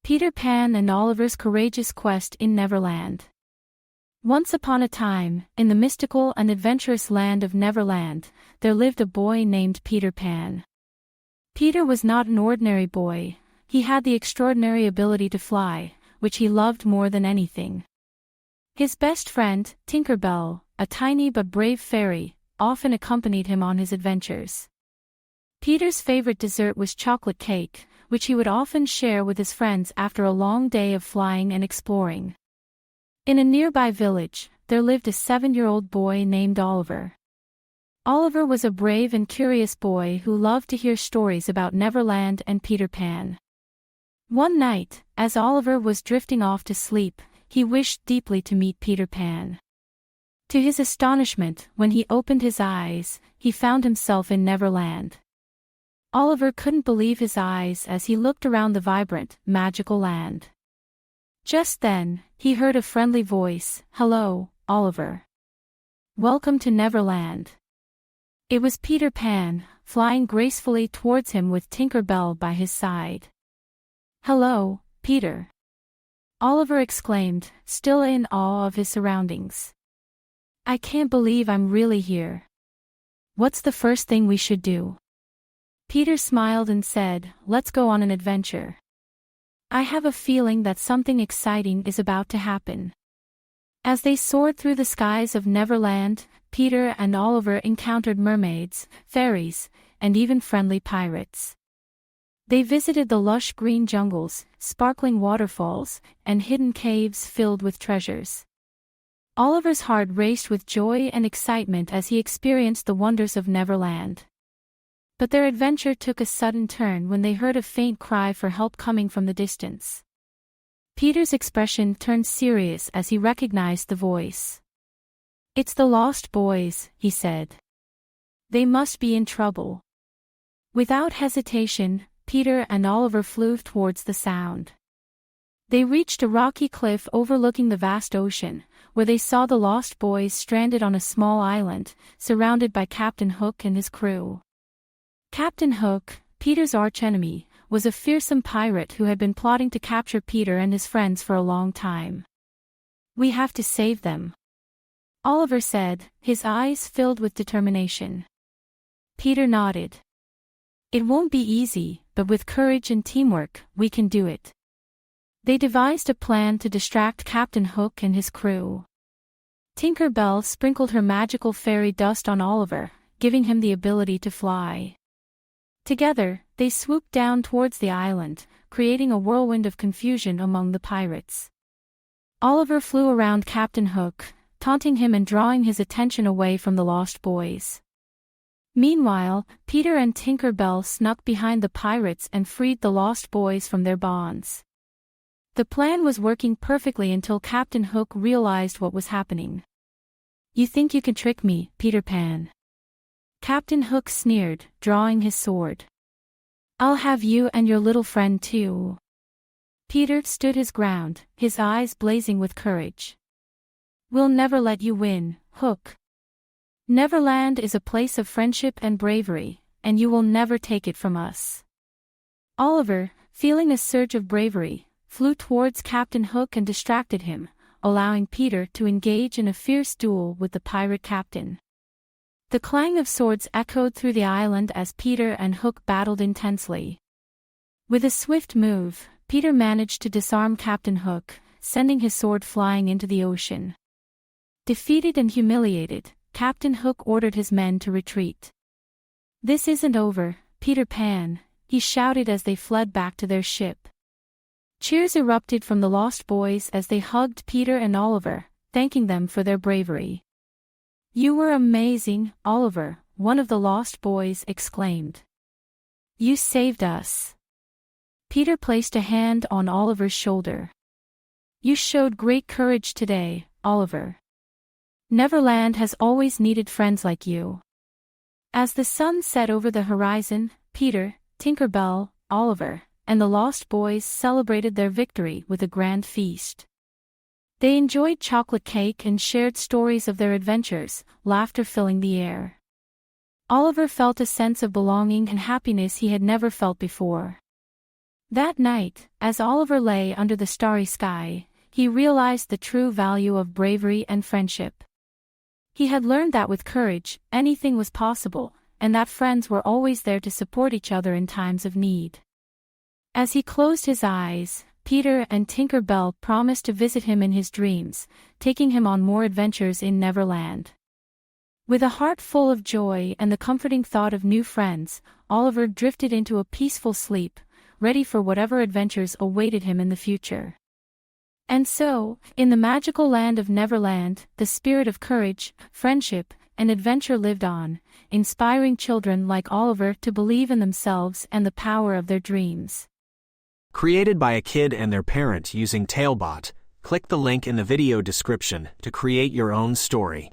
Peter Pan and Oliver's Courageous Quest in Neverland. Once upon a time, in the mystical and adventurous land of Neverland, there lived a boy named Peter Pan. Peter was not an ordinary boy. He had the extraordinary ability to fly, which he loved more than anything. His best friend, Tinker Bell, a tiny but brave fairy, often accompanied him on his adventures. Peter's favorite dessert was chocolate cake, which he would often share with his friends after a long day of flying and exploring. In a nearby village, there lived a 7-year-old boy named Oliver. Oliver was a brave and curious boy who loved to hear stories about Neverland and Peter Pan. One night, as Oliver was drifting off to sleep, he wished deeply to meet Peter Pan. To his astonishment, when he opened his eyes, he found himself in Neverland. Oliver couldn't believe his eyes as he looked around the vibrant, magical land. Just then, he heard a friendly voice, "Hello, Oliver. Welcome to Neverland." It was Peter Pan, flying gracefully towards him with Tinker Bell by his side. "Hello, Peter," Oliver exclaimed, still in awe of his surroundings. "I can't believe I'm really here. What's the first thing we should do?" Peter smiled and said, "Let's go on an adventure. I have a feeling that something exciting is about to happen." As they soared through the skies of Neverland, Peter and Oliver encountered mermaids, fairies, and even friendly pirates. They visited the lush green jungles, sparkling waterfalls, and hidden caves filled with treasures. Oliver's heart raced with joy and excitement as he experienced the wonders of Neverland. But their adventure took a sudden turn when they heard a faint cry for help coming from the distance. Peter's expression turned serious as he recognized the voice. "It's the Lost Boys," he said. "They must be in trouble." Without hesitation, Peter and Oliver flew towards the sound. They reached a rocky cliff overlooking the vast ocean, where they saw the Lost Boys stranded on a small island, surrounded by Captain Hook and his crew. Captain Hook, Peter's archenemy, was a fearsome pirate who had been plotting to capture Peter and his friends for a long time. "We have to save them," Oliver said, his eyes filled with determination. Peter nodded. "It won't be easy, but with courage and teamwork, we can do it." They devised a plan to distract Captain Hook and his crew. Tinker Bell sprinkled her magical fairy dust on Oliver, giving him the ability to fly. Together, they swooped down towards the island, creating a whirlwind of confusion among the pirates. Oliver flew around Captain Hook, taunting him and drawing his attention away from the Lost Boys. Meanwhile, Peter and Tinker Bell snuck behind the pirates and freed the Lost Boys from their bonds. The plan was working perfectly until Captain Hook realized what was happening. "You think you can trick me, Peter Pan?" Captain Hook sneered, drawing his sword. "I'll have you and your little friend too." Peter stood his ground, his eyes blazing with courage. "We'll never let you win, Hook. Neverland is a place of friendship and bravery, and you will never take it from us." Oliver, feeling a surge of bravery, flew towards Captain Hook and distracted him, allowing Peter to engage in a fierce duel with the pirate captain. The clang of swords echoed through the island as Peter and Hook battled intensely. With a swift move, Peter managed to disarm Captain Hook, sending his sword flying into the ocean. Defeated and humiliated, Captain Hook ordered his men to retreat. "This isn't over, Peter Pan," he shouted as they fled back to their ship. Cheers erupted from the Lost Boys as they hugged Peter and Oliver, thanking them for their bravery. "You were amazing, Oliver," one of the Lost Boys exclaimed. "You saved us." Peter placed a hand on Oliver's shoulder. "You showed great courage today, Oliver. Neverland has always needed friends like you." As the sun set over the horizon, Peter, Tinker Bell, Oliver, and the Lost Boys celebrated their victory with a grand feast. They enjoyed chocolate cake and shared stories of their adventures, laughter filling the air. Oliver felt a sense of belonging and happiness he had never felt before. That night, as Oliver lay under the starry sky, he realized the true value of bravery and friendship. He had learned that with courage, anything was possible, and that friends were always there to support each other in times of need. As he closed his eyes, Peter and Tinker Bell promised to visit him in his dreams, taking him on more adventures in Neverland. With a heart full of joy and the comforting thought of new friends, Oliver drifted into a peaceful sleep, ready for whatever adventures awaited him in the future. And so, in the magical land of Neverland, the spirit of courage, friendship, and adventure lived on, inspiring children like Oliver to believe in themselves and the power of their dreams. Created by a kid and their parent using Talebot, click the link in the video description to create your own story.